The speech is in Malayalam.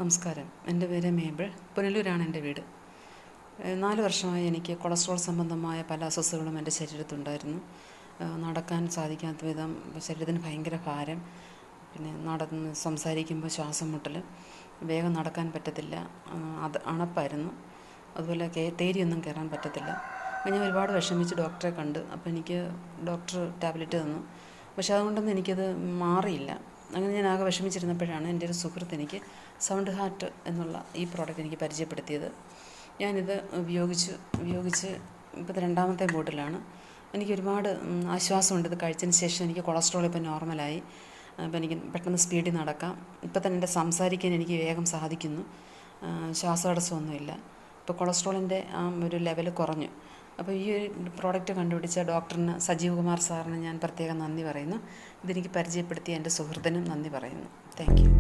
നമസ്കാരം. എൻ്റെ പേര് മേബിൾ. പുനലൂരാണ് എൻ്റെ വീട്. 4 വർഷമായി എനിക്ക് കൊളസ്ട്രോൾ സംബന്ധമായ പല അസ്വസ്ഥതകളും എൻ്റെ ശരീരത്തുണ്ടായിരുന്നു. നടക്കാൻ സാധിക്കാത്ത വിധം ശരീരത്തിന് ഭയങ്കര ഭാരം, പിന്നെ സംസാരിക്കുമ്പോൾ ശ്വാസം മുട്ടൽ, വേഗം നടക്കാൻ പറ്റത്തില്ല, അത് അണപ്പായിരുന്നു. അതുപോലെ തേരിയൊന്നും കയറാൻ പറ്റത്തില്ല. അപ്പം ഞാൻ ഒരുപാട് വിഷമിച്ച് ഡോക്ടറെ കണ്ട്. അപ്പോൾ എനിക്ക് ഡോക്ടർ ടാബ്ലറ്റ് തന്നു. പക്ഷെ അതുകൊണ്ടൊന്നും എനിക്കത് മാറിയില്ല. അങ്ങനെ ഞാൻ ആകെ വിഷമിച്ചിരുന്നപ്പോഴാണ് എൻ്റെ ഒരു സുഹൃത്ത് എനിക്ക് സൗണ്ട് ഹാർട്ട് എന്നുള്ള ഈ പ്രോഡക്റ്റ് എനിക്ക് പരിചയപ്പെടുത്തിയത്. ഞാനിത് ഉപയോഗിച്ച് ഇപ്പോൾ ഇത് 2ാമത്തെ ബോട്ടിലാണ്. എനിക്ക് ഒരുപാട് ആശ്വാസമുണ്ട്. ഇത് കഴിച്ചതിന് ശേഷം എനിക്ക് കൊളസ്ട്രോൾ ഇപ്പോൾ നോർമലായി. അപ്പോൾ എനിക്ക് പെട്ടെന്ന് സ്പീഡിൽ നടക്കാം. ഇപ്പോൾ തന്നെ എൻ്റെ സംസാരിക്കാൻ എനിക്ക് വേഗം സാധിക്കുന്നു. ശ്വാസതടസ്സമൊന്നുമില്ല. ഇപ്പോൾ കൊളസ്ട്രോളിൻ്റെ ആ ഒരു ലെവൽ കുറഞ്ഞു. അപ്പോൾ ഈ ഒരു പ്രോഡക്റ്റ് കണ്ടുപിടിച്ച ഡോക്ടറിന് സജീവ് കുമാർ സാറിന് ഞാൻ പ്രത്യേകം നന്ദി പറയുന്നു. ഇതെനിക്ക് പരിചയപ്പെടുത്തിയ എൻ്റെ സുഹൃത്തിനും നന്ദി പറയുന്നു. Thank you.